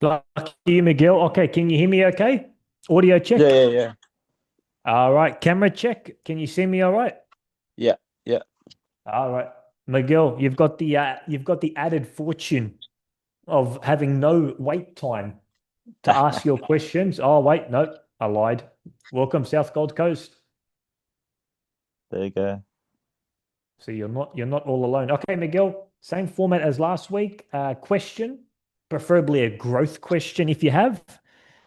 Lucky Miguel. Okay, can you hear me okay? Audio Yeah, check. yeah, yeah, All right, camera check. Can you see me all right? yeah, yeah. All right. Miguel, you've got the added fortune of having no wait time to ask your questions. Oh, wait, no, I lied. Welcome, South Gold Coast. There you go. So you're not all alone. Okay, Miguel, same format as last week. Question, preferably a growth question if you have.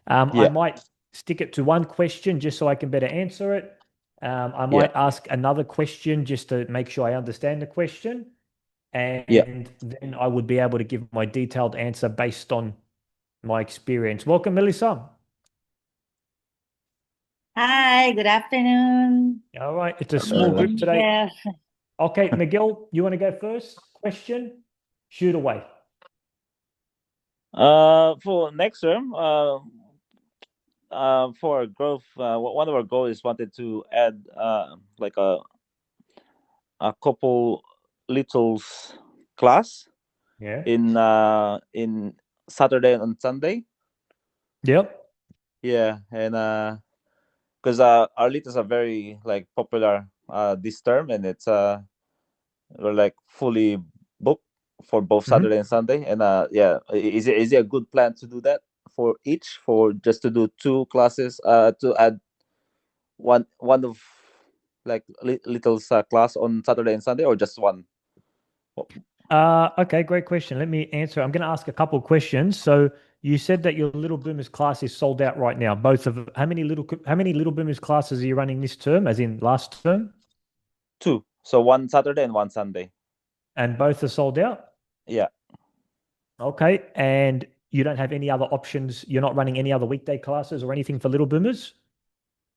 I Yeah, might stick it to one question just so I can better answer it. I yeah, might ask another question just to make sure I understand the question. yeah. And then I would be able to give my detailed answer based on my experience. Welcome, Melissa. Hi, good afternoon. All right, it's a small Uh, group today. Miguel. Okay, Miguel, you want to go first? Question, shoot away. for next term, for growth, one of our goals is wanted to add like a couple littles class Yeah. in Saturday and Sunday. Yep. Yeah, and because our littles are very like popular this term, and it's we're like fully booked for both Mhm. Saturday and Sunday. And is it a good plan to do that for each, for just to do two classes, to add one of like little class on Saturday and Sunday, or just one? Okay, great question. Let me answer. I'm going to ask a couple of questions. So you said that your Little Boomers class is sold out right now. Both of how many Little Boomers classes are you running this term, as in last term? Two, so one Saturday and one Sunday. And both are sold out? Yeah. Okay. And you don't have any other options. You're not running any other weekday classes or anything for Little Boomers?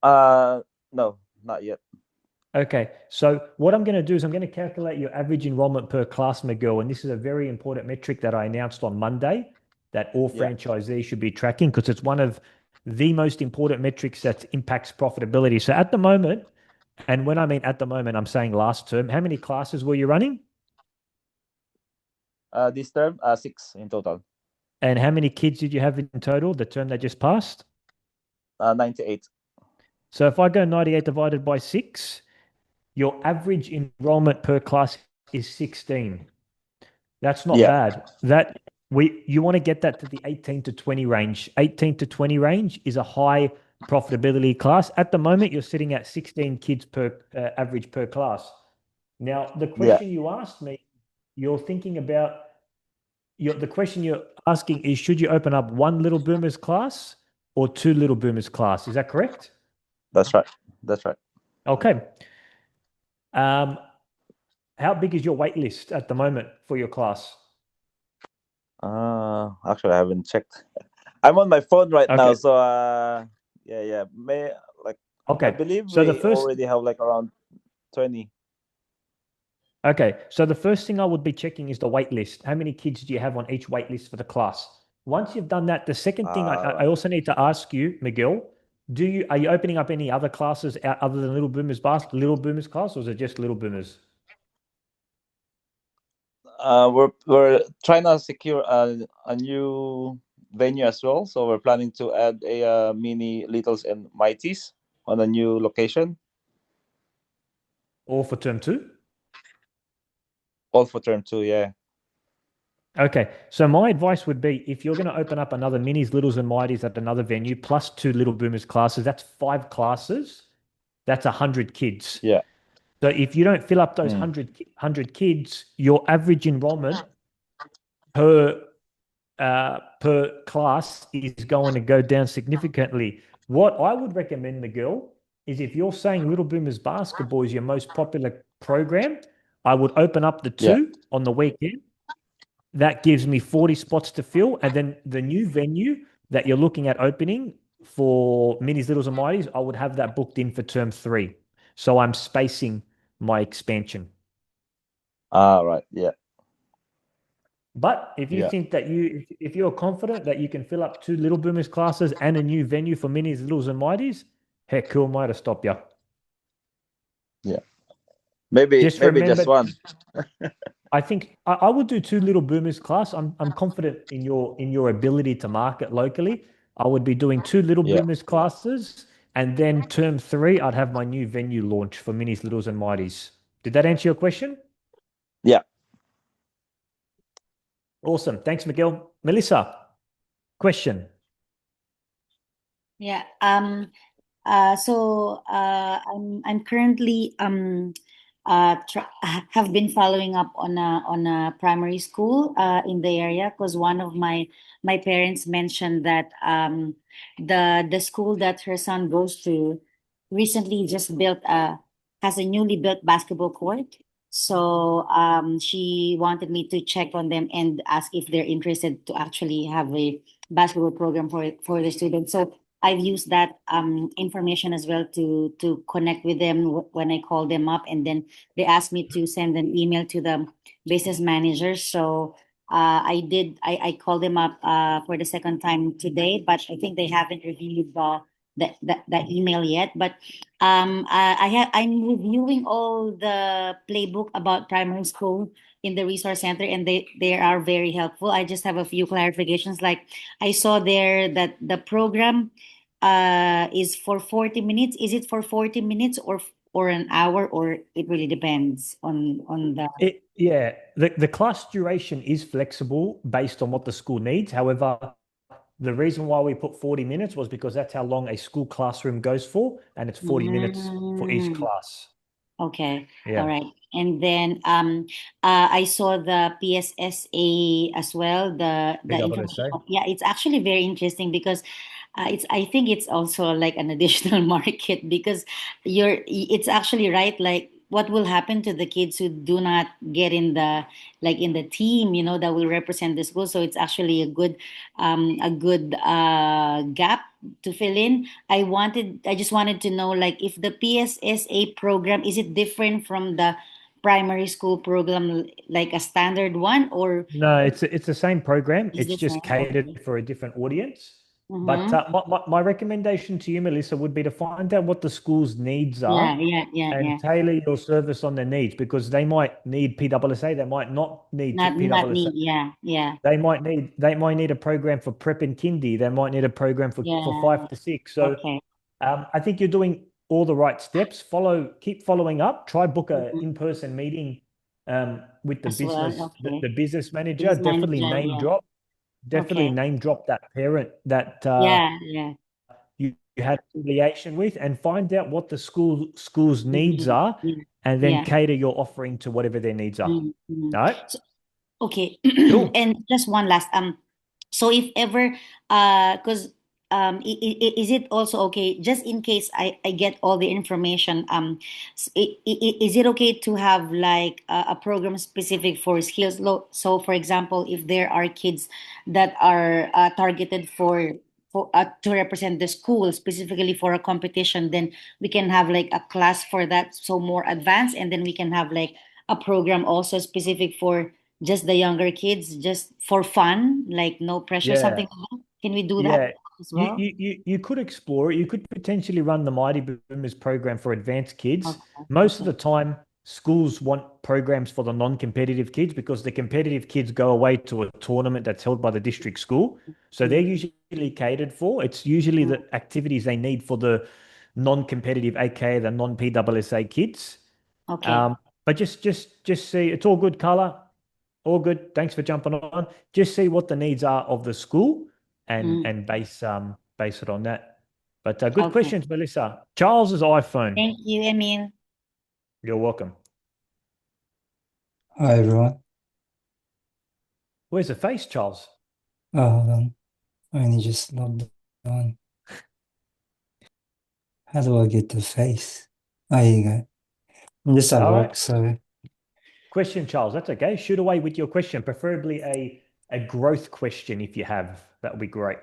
uh no, not yet. Okay. So what I'm going to do is I'm going to calculate your average enrollment per class, Miguel. And this is a very important metric that I announced on Monday that all Yeah. franchisees should be tracking because it's one of the most important metrics that impacts profitability. So at the moment, and when I mean at the moment, I'm saying last term, how many classes were you running? This term, six in total. And how many kids did you have in total the term that just passed? 98. So if I go 98 divided by 6, your average enrollment per class is 16. That's not Yeah, bad. That we you want to get that to the 18 to 20 range. 18 to 20 range is a high profitability class. At the moment, you're sitting at 16 kids per average per class. Now, the yeah. question you asked me, you're thinking about the question you're asking is should you open up one little boomers class or two little boomers class? Is that correct? That's right. That's right. Okay. Um, how big is your wait list at the moment for your class? Actually, I haven't checked. I'm on my phone right now, Okay. so yeah, yeah. May like I Okay. believe So the we first already have like around 20. Okay, so the first thing I would be checking is the wait list. How many kids do you have on each wait list for the class? Once you've done that, the second thing I Right. also need to ask you, Miguel, are you opening up any other classes other than Little Boomers class, or is it just Little Boomers? We're trying to secure a new venue as well, so we're planning to add a mini Littles and Mighties on a new location, All for term two? all for term two. Yeah, Okay, so my advice would be if you're going to open up another minis, littles, and mighties at another venue, plus two Little Boomers classes, that's five classes. That's 100 kids. yeah. So if you don't fill up those Mm. 100 kids, your average enrollment per per class is going to go down significantly. What I would recommend, Miguel, is if you're saying Little Boomers basketball is your most popular program, I would open up the Yeah. two on the weekend. That gives me 40 spots to fill. And then the new venue that you're looking at opening for Minis, Littles, and Mighties, I would have that booked in for term three. So I'm spacing my expansion. Right. Yeah. But if you Yeah. think that if you're confident that you can fill up two Little Boomers classes and a new venue for Minis, Littles, and Mighties, heck, who am I to stop you? Yeah. Maybe Just maybe just remember, one. I think I would do two little boomers class. I'm confident in your ability to market locally. I would be doing two little Yeah. boomers classes, and then term three, I'd have my new venue launch for minis, littles, and mighties. Did that answer your question? Yeah. Awesome. Thanks, Miguel. Melissa, question. Yeah. I'm currently have been following up on a primary school in the area because one of my parents mentioned that the school that her son goes to recently just built a has a newly built basketball court. So she wanted me to check on them and ask if they're interested to actually have a basketball program for the students. So I've used that information as well to connect with them when I call them up, and then they asked me to send an email to the business manager. So I did. I called them up for the second time today, but I think they haven't reviewed the email yet. But I'm reviewing all the playbook about primary school in the resource center, and they are very helpful. I just have a few clarifications. Like I saw there that the program is for 40 minutes. Is it for 40 minutes or an hour, or it really depends on the Yeah, the class duration is flexible based on what the school needs. However, the reason why we put 40 minutes was because that's how long a school classroom goes for, and it's 40 minutes for each Mm, class. okay. All Yeah, right. And then I saw the PSSA as well, the information. PWSA. Yeah, it's actually very interesting because it's I think it's also like an additional market because it's actually right, like what will happen to the kids who do not get in the like in the team, that will represent the school. So it's actually a good gap to fill in. I just wanted to know, like, if the PSSA program, is it different from the primary school program, like a standard one, or No, it's the same program. is It's the just same? catered Okay. for a different audience. But Mm-hmm. my recommendation to you, Melissa, would be to find out what the school's needs Yeah, are yeah, yeah, and yeah. tailor your service on their needs because they might need PWSA, they might not need Not PWSA. need. Yeah, yeah, They might need a program for prep and kindy. They might need a program for yeah. 5 to 6. So Okay. I think you're doing all the right steps. Keep following up. Try book a Mm-hmm. in-person meeting with the As well. business Okay. the business manager. Business manager. Yeah. Definitely Okay. name drop that parent that Yeah, yeah. you had affiliation with, and find out what the school's needs Mm-hmm. are, Yeah. and then Yeah. cater your offering to whatever their needs are. Mm-hmm. All right, So, okay. cool. And just one last so if ever because is it also okay, just in case I get all the information, is it okay to have like a program specific for skills? So for example, if there are kids that are targeted for to represent the school specifically for a competition, then we can have like a class for that, so more advanced, and then we can have like a program also specific for just the younger kids, just for fun, like no pressure, Yeah. something like that. Can we do that Yeah, as you well? you you you could explore it. You could potentially run the Mighty Boomers program for advanced kids. Okay, Most of okay. the time, schools want programs for the non-competitive kids because the competitive kids go away to a tournament that's held by the district school. So they're Mm, usually catered for. It's usually mm, the activities they need for the non-competitive, aka the non-PWSA kids. okay, Um, but just see, it's all good, Carla. All good. Thanks for jumping on. Just see what the needs are of the school and mm, and base it on that. But good okay. questions, Melissa. Charles's iPhone. Thank you, Emil. You're welcome. Hi everyone. Where's the face, Charles? Oh, hold on. I only just logged on. How do I get the face? Oh, here you go. I'm just at All work, right. so Question, Charles. That's okay. Shoot away with your question, preferably a growth question if you have. That would be great.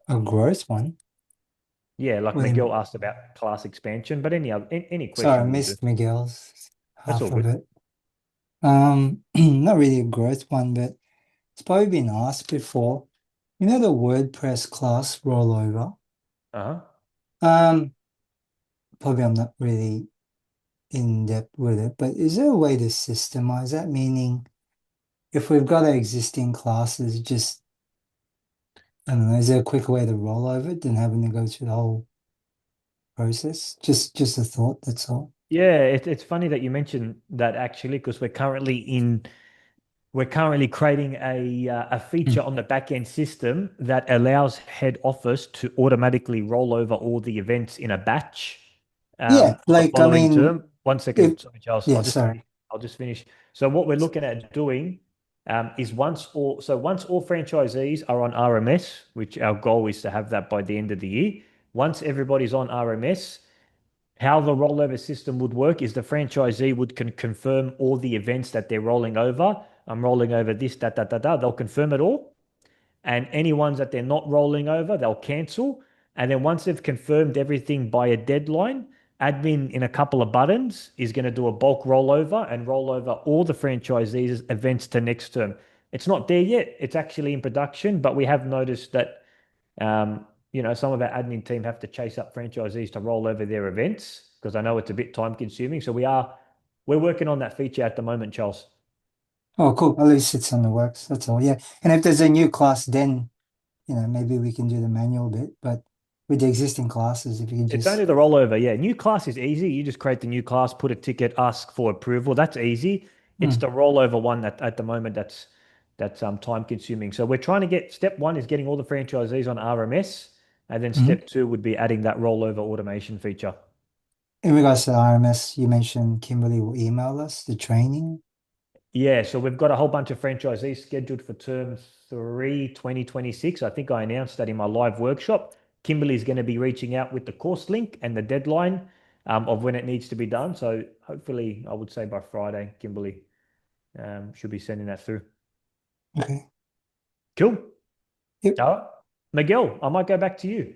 a growth one. Yeah, like What do you Miguel mean? asked about class expansion, but any Sorry, I question will do. missed Miguel's That's all half of good. it. Not really a growth one, but it's probably been asked before. You know the WordPress class rollover? Uh-huh. Um, Probably I'm not really in depth with it, but is there a way to systemize that? Meaning, if we've got our existing classes, just, I don't know, is there a quicker way to roll over it than having to go through the whole process? Just a thought, that's all. Yeah, it's funny that you mentioned that actually, because we're currently creating a feature on the back end system that allows head office to automatically roll over all the events in a batch Yeah, for the like, I following mean, term. One second, if, sorry, Charles. yeah, sorry. I'll just finish. So what we're looking at doing is once all franchisees are on RMS, which our goal is to have that by the end of the year. Once everybody's on RMS, how the rollover system would work is the franchisee would confirm all the events that they're rolling over. I'm rolling over this, that, that, that, that. They'll confirm it all. And any ones that they're not rolling over, they'll cancel. And then once they've confirmed everything by a deadline, admin in a couple of buttons is going to do a bulk rollover and roll over all the franchisees' events to next term. It's not there yet. It's actually in production, but we have noticed that some of our admin team have to chase up franchisees to roll over their events because I know it's a bit time consuming. So we're working on that feature at the moment, Charles. Oh, cool. At least it's on the works. That's all. Yeah. And if there's a new class, then, maybe we can do the manual bit. But with the existing classes, if you can It's just, only the rollover. Yeah. New class is easy. You just create the new class, put a ticket, ask for approval. That's easy. It's Hmm. the rollover one that at the moment that's time consuming. So we're trying to get step one is getting all the franchisees on RMS. And then Mhm. step two would be adding that rollover automation feature. In regards to RMS, you mentioned Kimberly will email us the training. Yeah, so we've got a whole bunch of franchisees scheduled for term 3, 2026. I think I announced that in my live workshop. Kimberly's going to be reaching out with the course link and the deadline of when it needs to be done. So hopefully, I would say by Friday, Kimberly should be sending that through. Okay. Cool. Yep. Miguel, I might go back to you.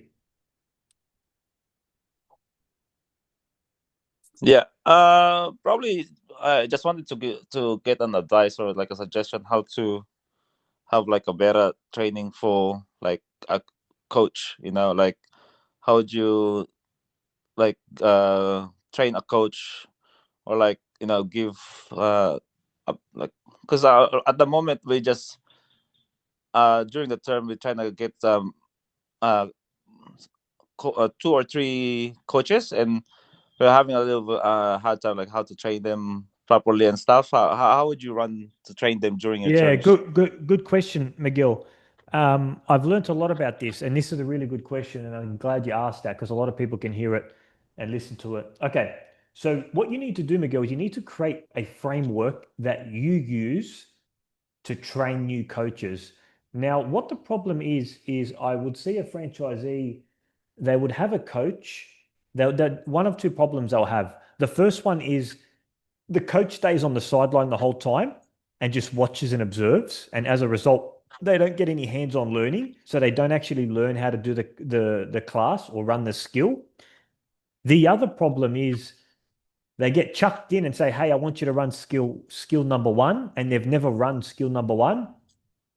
Yeah. Probably. I just wanted to get an advice or like a suggestion how to have like a better training for like a coach. Like how would you like train a coach or like give like because at the moment we just during the term we're trying to get uh, 2 or 3 coaches and we're having a little hard time like how to train them properly and stuff. How would you run to train them during your Yeah, terms? good question, Miguel. I've learnt a lot about this, and this is a really good question, and I'm glad you asked that because a lot of people can hear it and listen to it. Okay, so what you need to do, Miguel, is you need to create a framework that you use to train new coaches. Now, what the problem is I would see a franchisee, they would have a coach. That one of two problems they'll have. The first one is the coach stays on the sideline the whole time and just watches and observes. And as a result, they don't get any hands-on learning. So they don't actually learn how to do the class or run the skill. The other problem is they get chucked in and say, hey, I want you to run skill number one. And they've never run skill number one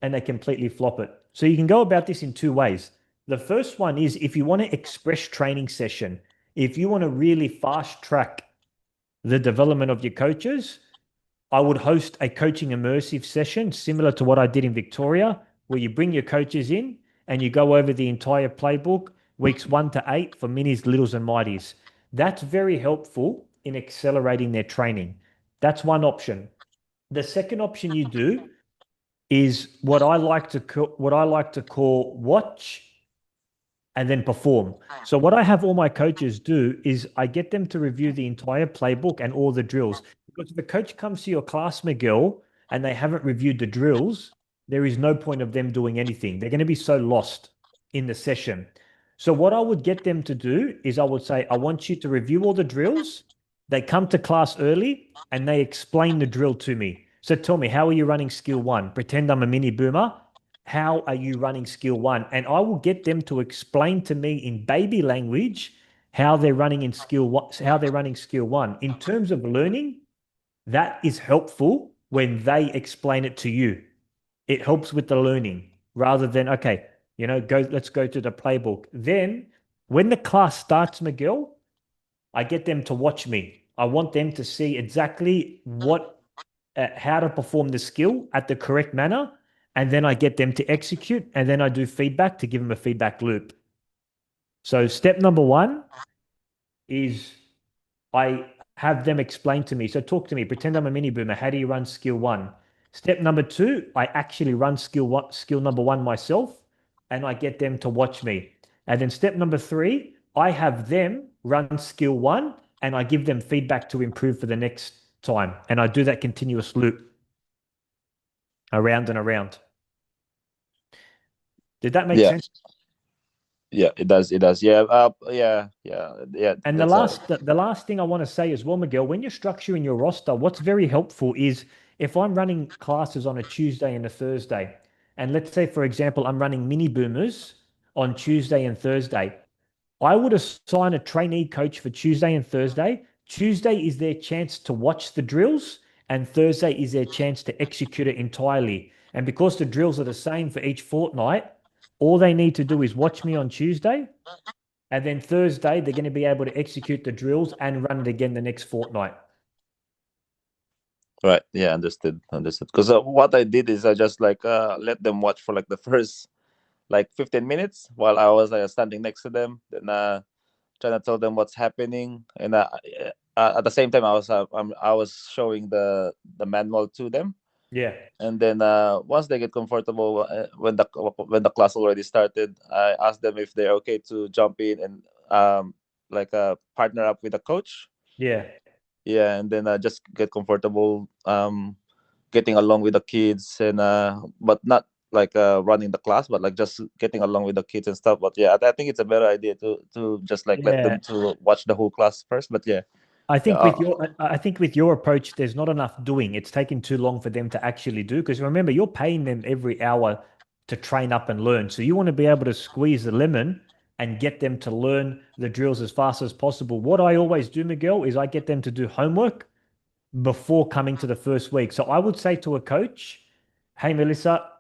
and they completely flop it. So you can go about this in two ways. The first one is if you want to express training session, if you want to really fast track the development of your coaches, I would host a coaching immersive session similar to what I did in Victoria, where you bring your coaches in and you go over the entire playbook, weeks 1 to 8 for minis, littles, and mighties. That's very helpful in accelerating their training. That's one option. The second option you do is what I like to call watch and then perform. So what I have all my coaches do is I get them to review the entire playbook and all the drills. Because if a coach comes to your class, Miguel, and they haven't reviewed the drills, there is no point of them doing anything. They're going to be so lost in the session. So what I would get them to do is I would say, I want you to review all the drills. They come to class early and they explain the drill to me. So tell me, how are you running skill one? Pretend I'm a mini boomer. How are you running skill one? And I will get them to explain to me in baby language how they're running in skill one, how they're running skill one. In terms of learning, that is helpful when they explain it to you. It helps with the learning rather than, okay, let's go to the playbook. Then when the class starts, Miguel, I get them to watch me. I want them to see exactly how to perform the skill at the correct manner. And then I get them to execute. And then I do feedback to give them a feedback loop. So step number one is I have them explain to me. So talk to me, pretend I'm a mini boomer. How do you run skill one? Step number two, I actually run skill number one myself, and I get them to watch me. And then step number three, I have them run skill one, and I give them feedback to improve for the next time. And I do that continuous loop around and around. Did that make Yeah. sense? Yeah, it does. It does. Yeah. Yeah. And the last thing I want to say as well, Miguel, when you're structuring your roster, what's very helpful is if I'm running classes on a Tuesday and a Thursday, and let's say, for example, I'm running mini boomers on Tuesday and Thursday, I would assign a trainee coach for Tuesday and Thursday. Tuesday is their chance to watch the drills, and Thursday is their chance to execute it entirely. And because the drills are the same for each fortnight, all they need to do is watch me on Tuesday, and then Thursday, they're going to be able to execute the drills and run it again the next fortnight. Right. Yeah. Understood. Understood. Because what I did is I just like let them watch for like the first like 15 minutes while I was standing next to them. Then trying to tell them what's happening, and at the same time I was showing the manual to them. Yeah. And then once they get comfortable, when the class already started, I asked them if they're okay to jump in and like partner up with a coach. Yeah. Yeah, and then just get comfortable getting along with the kids, and but not like running the class, but like just getting along with the kids and stuff. But yeah, I think it's a better idea to just like let Yeah. them to watch the whole class first. But yeah, I think uh, with your approach, there's not enough doing. It's taking too long for them to actually do. Because remember, you're paying them every hour to train up and learn. So you want to be able to squeeze the lemon and get them to learn the drills as fast as possible. What I always do, Miguel, is I get them to do homework before coming to the first week. So I would say to a coach, hey, Melissa,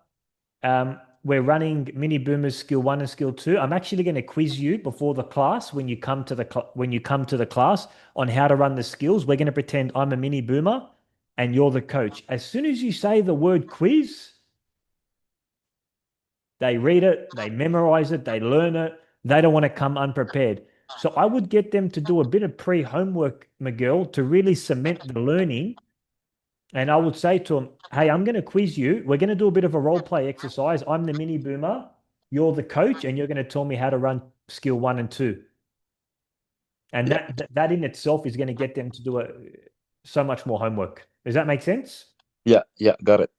we're running mini boomers skill one and skill two. I'm actually going to quiz you before the class when you come to the class on how to run the skills. We're going to pretend I'm a mini boomer and you're the coach. As soon as you say the word quiz, they read it, they memorize it, they learn it. They don't want to come unprepared. So I would get them to do a bit of pre-homework, Miguel, to really cement the learning. And I would say to them, hey, I'm going to quiz you. We're going to do a bit of a role play exercise. I'm the mini boomer. You're the coach, and you're going to tell me how to run skill one and two. And yeah, that in itself is going to get them to do so much more homework. Does that make sense? yeah, got it.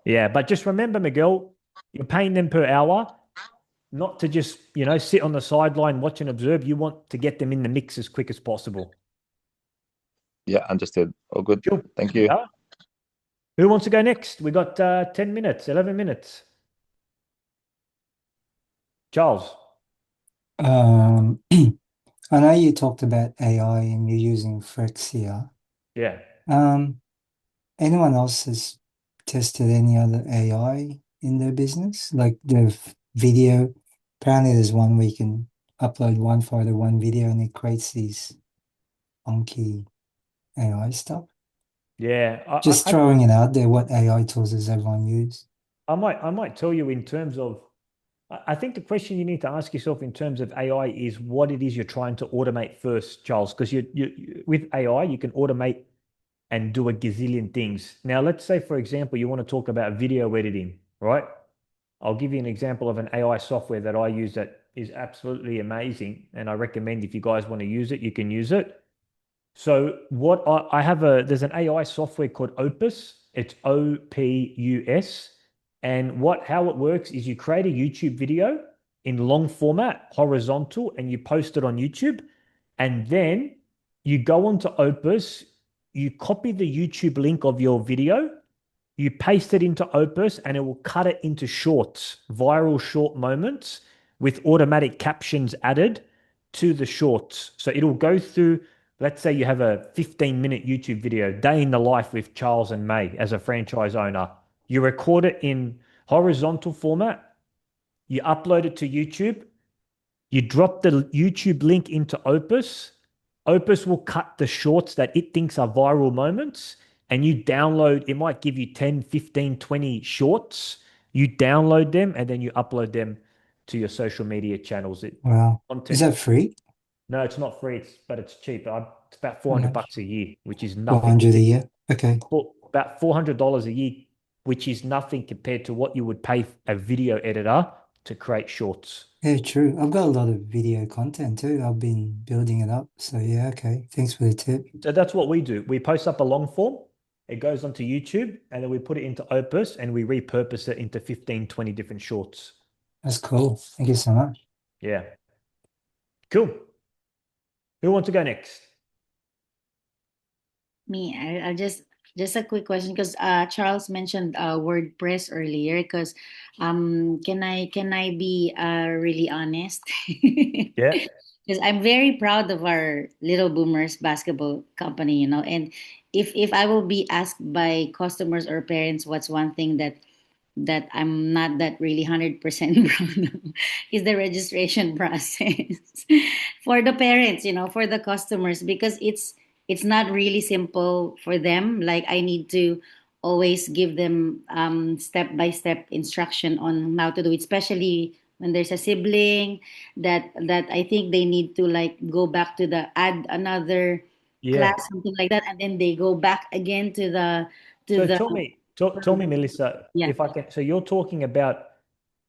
Yeah. But just remember, Miguel, you're paying them per hour, not to just, sit on the sideline, watch and observe. You want to get them in the mix as quick as possible. Yeah, understood. Oh, good. Sure. Thank you. Yeah. Who wants to go next? We got 10 minutes, 11 minutes. Charles. I know you talked about AI and you're using Frexia. Yeah. Anyone else has tested any other AI in their business? Like the video, apparently there's one where you can upload one photo, one video, and it creates these funky AI stuff. Yeah. Just throwing it out there, what AI tools does everyone use? I might tell you in terms of, I think the question you need to ask yourself in terms of AI is what it is you're trying to automate first, Charles, because with AI, you can automate and do a gazillion things. Now, let's say, for example, you want to talk about video editing, right? I'll give you an example of an AI software that I use that is absolutely amazing. And I recommend if you guys want to use it, you can use it. So what I have there's an AI software called Opus. It's OPUS. And how it works is you create a YouTube video in long format, horizontal, and you post it on YouTube. And then you go onto Opus, you copy the YouTube link of your video, you paste it into Opus, and it will cut it into shorts, viral short moments with automatic captions added to the shorts. So it'll go through, let's say you have a 15-minute YouTube video, day in the life with Charles and May as a franchise owner. You record it in horizontal format, you upload it to YouTube, you drop the YouTube link into Opus, Opus will cut the shorts that it thinks are viral moments, and you download, it might give you 10, 15, 20 shorts. You download them and then you upload them to your social media channels. Wow. Is Content. that free? No, it's not free, but it's cheap. It's about How 400 much? bucks a year, which is nothing. 400 a year? Okay. About $400 a year, which is nothing compared to what you would pay a video editor to create shorts. Yeah, true. I've got a lot of video content too. I've been building it up. So yeah, okay. Thanks for the tip. So that's what we do. We post up a long form, it goes onto YouTube, and then we put it into Opus and we repurpose it into 15, 20 different shorts. That's cool. Thank you so much. Yeah. Cool. Who wants to go next? Me, I'll just a quick question because Charles mentioned WordPress earlier. Because can I be really honest? Yeah. Because I'm very proud of our Little Boomers basketball company, and if I will be asked by customers or parents what's one thing that I'm not that really 100% proud of is the registration process for the parents, for the customers, because it's not really simple for them. Like, I need to always give them step by step instruction on how to do it, especially when there's a sibling that I think they need to like go back to the add another Yeah. class, something like that, and then they go back again to the So tell me, Melissa, Yeah. if I can. So you're talking about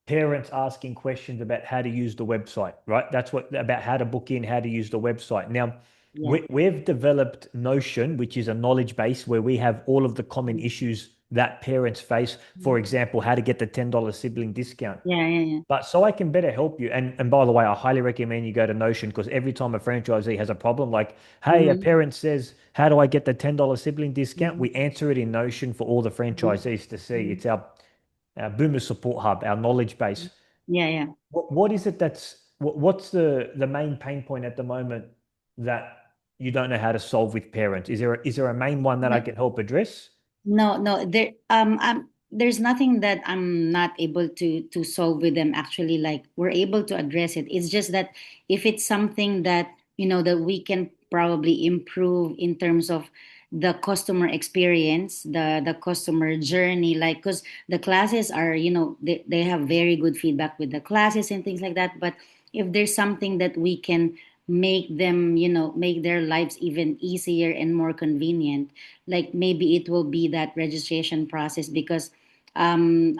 parents asking questions about how to use the website, right? That's about how to book in, how to use the website. Now, Yeah. we've developed Notion, which is a knowledge base where we have all of the common issues that parents face. For example, how to get the $10 sibling discount. Yeah. But so I can better help you. And by the way, I highly recommend you go to Notion, because every time a franchisee has a problem, like, hey, a Mhm. parent says, how do I get the $10 sibling discount? Mhm. We answer it in Notion for all the franchisees to see. It's our Boomer support hub, our knowledge base. Yeah. What is it what's the main pain point at the moment that you don't know how to solve with parents? Is there a main one that I can help address? No. There's nothing that I'm not able to solve with them. Actually, like, we're able to address it. It's just that if it's something that that we can probably improve in terms of the customer experience, the customer journey, like, because the classes are, they have very good feedback with the classes and things like that. But if there's something that we can make them, make their lives even easier and more convenient, like maybe it will be that registration process. Because I'm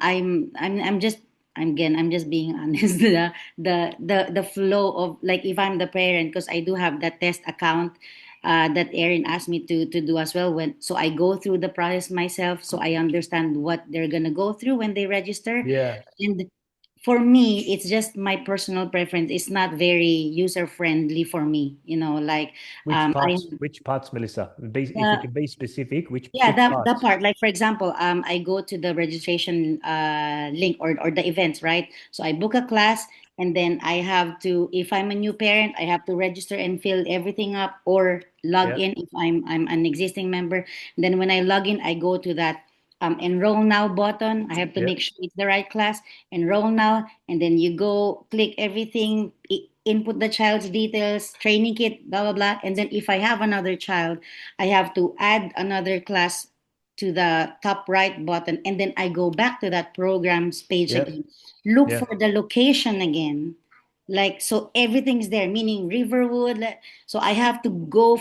just, I'm just being honest. The flow of, like, if I'm the parent, because I do have that test account that Erin asked me to do as well, when so I go through the process myself, so I understand what they're gonna go through when they register. Yeah. And for me, it's just my personal preference. It's not very user friendly for me, like, Which I parts? Which parts, Melissa? If you can be specific, which yeah, which that parts? part. Like, for example, I go to the registration link, or the events, right? So I book a class, and then I have to, if I'm a new parent, I have to register and fill everything up, or log Yeah. in if I'm an existing member. Then when I log in, I go to that enroll now button. I have to Yeah. make sure it's the right class. Enroll now, and then you go click everything, input the child's details, training kit, blah blah blah. And then if I have another child, I have to add another class to the top right button, and then I go back to that programs page Yeah. again. Look Yeah. for the location again. Like, so everything's there, meaning Riverwood. So I have to go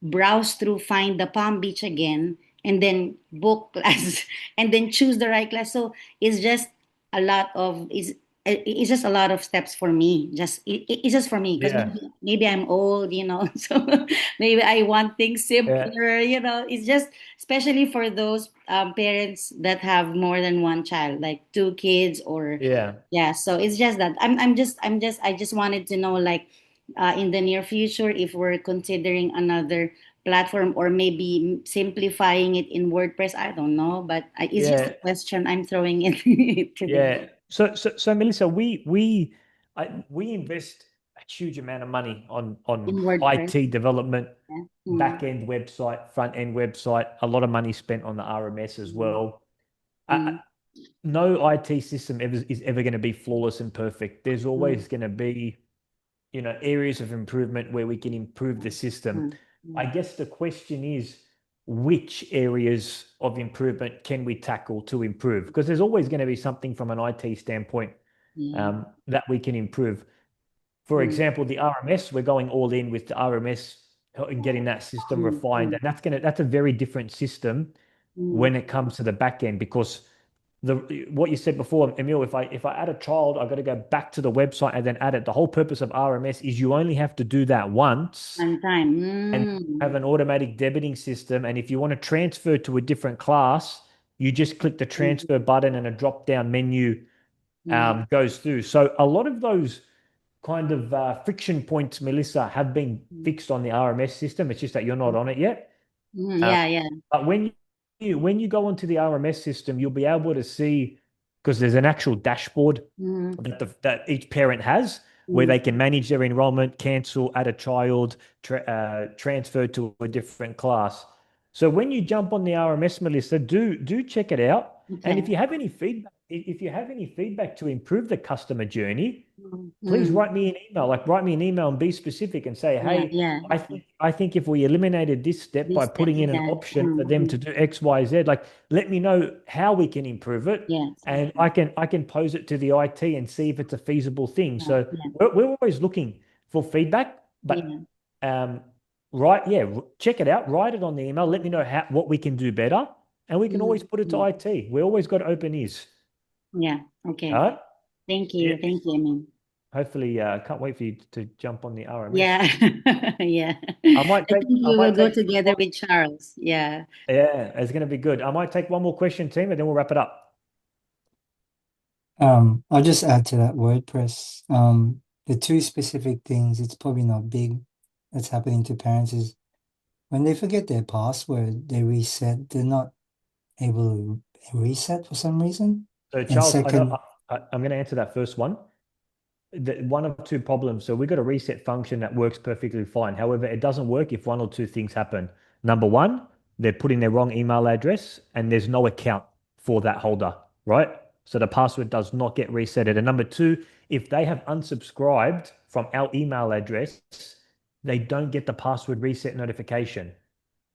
browse through, find the Palm Beach again, and then book class, and then choose the right class. So it's just a lot of it's just a lot of steps for me. It's just for me, because Yeah. maybe I'm old, so maybe I want things Yeah. simpler. It's just, especially for those parents that have more than one child, like two kids, or Yeah. yeah. So it's just that I just wanted to know, like, in the near future, if we're considering another platform, or maybe simplifying it in WordPress. I don't know, but it's just a Yeah. question I'm throwing it today. Yeah. So Melissa, we invest a huge amount of money on In WordPress. IT development, Yeah. back end website, front end website, a lot of money spent on the RMS as well. Mm. No IT system is ever going to be flawless and perfect. There's Mm. always going to be areas of improvement where we can improve the system. I Mm. guess the question is, which areas of improvement can we tackle to improve? Because there's always going to be something from an IT standpoint Yeah. that we can improve. For Mm. example, the RMS, we're going all in with the RMS and getting that system Mm. refined. Mm. And that's a very different system Mm. when it comes to the back end, because what you said before, Emil, if I add a child, I've got to go back to the website and then add it. The whole purpose of RMS is you only have to do that once One time. and have an automatic debiting system. And if you want to transfer to a different class, you just click the transfer button and a drop down menu Mm. goes through. So a lot of those kind of friction points, Melissa, have been fixed on the RMS system. It's just that you're not on it yet. Yeah, yeah. But when you go onto the RMS system, you'll be able to see, because there's an actual dashboard Mm. that each parent has where they can manage their enrollment, cancel, add a child, transfer to a different class. So when you jump on the RMS, Melissa, do check it out. And if Okay. you have any feedback, to improve the customer journey, please Mm. write me an email. Like, write me an email and be specific and say, Yeah, hey, yeah. I think if we eliminated this step by This step, putting in an yeah. option for them to do X, Y, Z, like, let me know how we can improve it, Yes. and I can pose it to the IT and see if it's a feasible thing. Yeah, So yeah, we're always looking for feedback, yeah. but check it out, write it on the email, let me know what we can do better, and we can always put it to IT. We always got open ears. Yeah. Okay. All right. Thank Yeah. you. Thank you, Emin. Hopefully, can't wait for you to jump on the RMS. Yeah. Yeah. I might I take. think I we will might go take. together with Charles. Yeah. Yeah, it's going to be good. I might take one more question, team, and then we'll wrap it up. I'll just add to that WordPress. The two specific things, it's probably not big, that's happening to parents is when they forget their password, they reset, they're not able to reset for some reason. So, And Charles, second, I'm going to answer that first one. One of two problems. So we got a reset function that works perfectly fine. However, it doesn't work if one or two things happen. Number one, they're putting their wrong email address and there's no account for that holder, right? So the password does not get resetted. And number two, if they have unsubscribed from our email address, they don't get the password reset notification.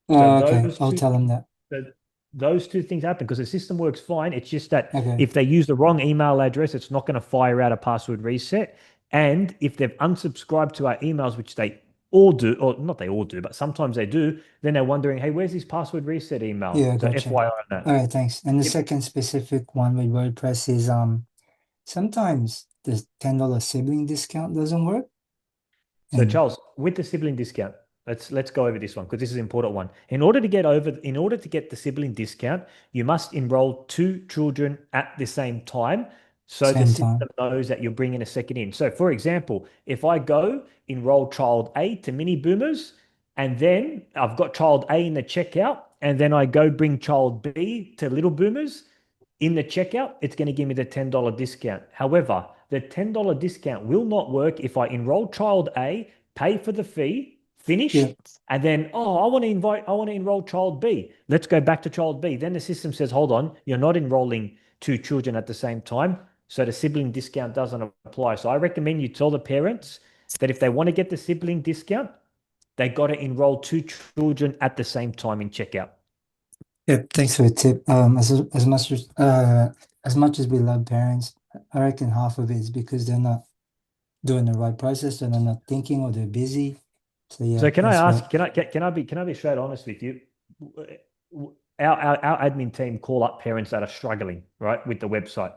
So okay, those I'll two tell them things, that. so those two things happen because the system works fine. It's just that Okay, if they use the wrong email address, it's not going to fire out a password reset. And if they've unsubscribed to our emails, which they all do, or not they all do, but sometimes they do, then they're wondering, hey, where's this password reset email? yeah, So gotcha. FYI on All that. right, thanks. And the Yep. second specific one with WordPress is sometimes the $10 sibling discount doesn't work. So And Charles, with the sibling discount, let's go over this one because this is an important one. In order to get the sibling discount, you must enroll two children at the same time, so the same time. system knows that you're bringing a second in. So, for example, if I go enroll child A to mini boomers, and then I've got child A in the checkout, and then I go bring child B to little boomers, in the checkout, it's going to give me the $10 discount. However, the $10 discount will not work if I enroll child A, pay for the fee, finish, Yeah, and then, I want to enroll child B. Let's go back to child B. Then the system says, hold on, you're not enrolling two children at the same time. So the sibling discount doesn't apply. So I recommend you tell the parents that if they want to get the sibling discount, they got to enroll two children at the same time in checkout. yeah, thanks for the tip. As much as we love parents, I reckon half of it is because they're not doing the right process, or they're not thinking, or they're busy. So yeah, So can I that's right. ask, can I be straight honest with you? Our admin team call up parents that are struggling, right, with the website.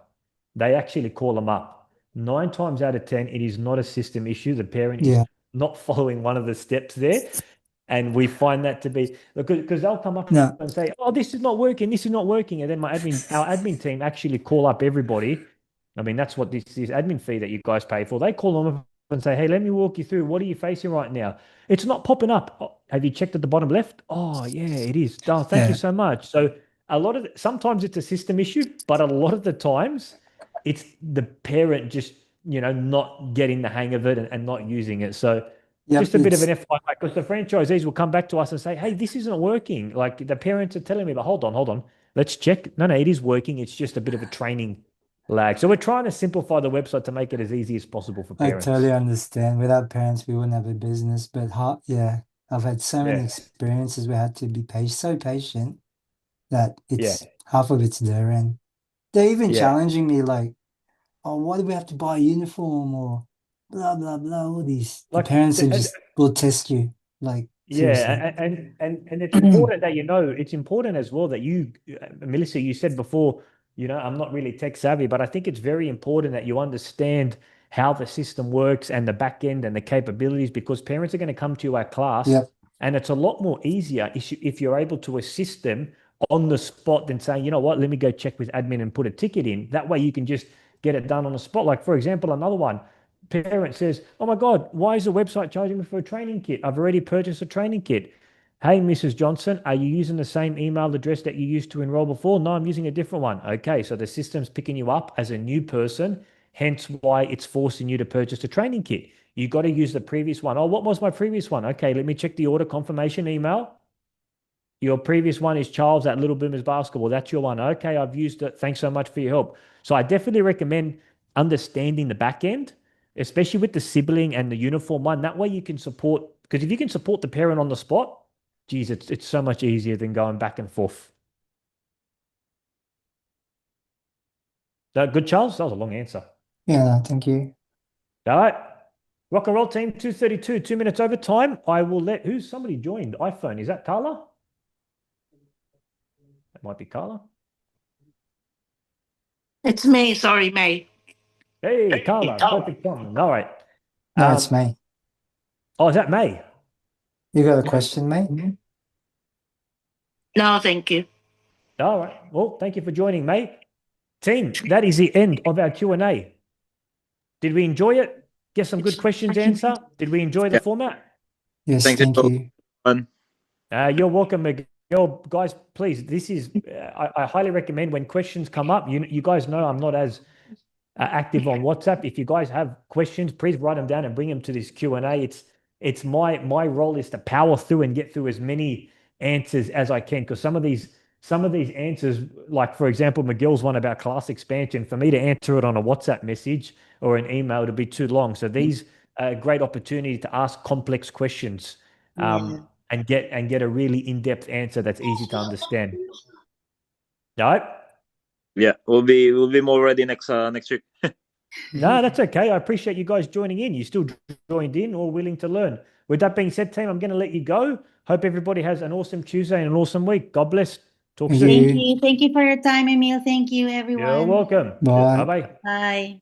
They actually call them up. 9 times out of 10, it is not a system issue. The parent is Yeah, not following one of the steps there. And we find that to be because they'll come up no, and say, "Oh, this is not working. This is not working." And then our admin team actually call up everybody. I mean, that's what this admin fee that you guys pay for. They call them up and say, "Hey, let me walk you through. What are you facing right now? It's not popping up. Oh, have you checked at the bottom left? Oh, yeah, it is. Oh, thank you yeah, so much." So sometimes it's a system issue, but a lot of the times it's the parent just not getting the hang of it and not using it. So yep, just a bit of an FYI, because the franchisees will come back to us and say, "Hey, this isn't working." Like the parents are telling me, "But hold on, let's check." No, it is working. It's just a bit of a training lag. So we're trying to simplify the website to make it as easy as possible for I parents. totally understand. Without parents, we wouldn't have a business. But yeah, I've had so many Yeah. experiences where I had to be so patient that Yeah. it's half of it's their end. They're even Yeah. challenging me like, oh, why do we have to buy a uniform or blah blah blah? All these the Like, parents are just will test you. Like seriously. yeah, and it's important that it's important as well that you, Melissa, you said before, I'm not really tech savvy, but I think it's very important that you understand how the system works and the back end and the capabilities, because parents are going to come to our class, Yep. and it's a lot more easier if you're able to assist them on the spot than saying, you know what, let me go check with admin and put a ticket in. That way you can just get it done on the spot. Like, for example, another one. Parent says, "Oh my God, why is the website charging me for a training kit? I've already purchased a training kit." Hey, Mrs. Johnson, are you using the same email address that you used to enroll before? No, I'm using a different one. Okay, so the system's picking you up as a new person, hence why it's forcing you to purchase a training kit. You got to use the previous one. Oh, what was my previous one? Okay, let me check the order confirmation email. Your previous one is Charles at Little Boomers Basketball. That's your one. Okay, I've used it. Thanks so much for your help. So I definitely recommend understanding the back end, especially with the sibling and the uniform one. That way you can support, because if you can support the parent on the spot, geez, it's so much easier than going back and forth. Good, Charles? That was a long answer. Yeah, no, thank you. All right. Rock and roll team 232, 2 minutes over time. I will let somebody joined iPhone. Is that Carla? That might be Carla. It's me. Sorry, May. Hey, Carla, perfect timing. All right. No, it's May. Oh, is that May? You got a question, May? No, thank you. All right. Well, thank you for joining, May. Team, that is the end of our Q&A. Did we enjoy it? Get some good questions answer? Did we enjoy the format? Yes, Thank thank you. you. Fun. You're welcome, Miguel. Guys, please, this is, I highly recommend when questions come up, you guys know I'm not as active on WhatsApp. If you guys have questions, please write them down and bring them to this Q&A. It's my role is to power through and get through as many answers as I can, because some of these answers, like for example, Miguel's one about class expansion, for me to answer it on a WhatsApp message or an email to be too long. So these are a great opportunity to ask complex questions and get a really in-depth answer that's easy to understand. All right? Yeah, we'll be more ready next week. No, that's okay. I appreciate you guys joining in. You still joined in or willing to learn. With that being said, team, I'm going to let you go. Hope everybody has an awesome Tuesday and an awesome week. God bless. Talk Thank soon. you. Thank you. Thank you for your time, Emil. Thank you, everyone. You're welcome. Bye. Bye-bye. Bye.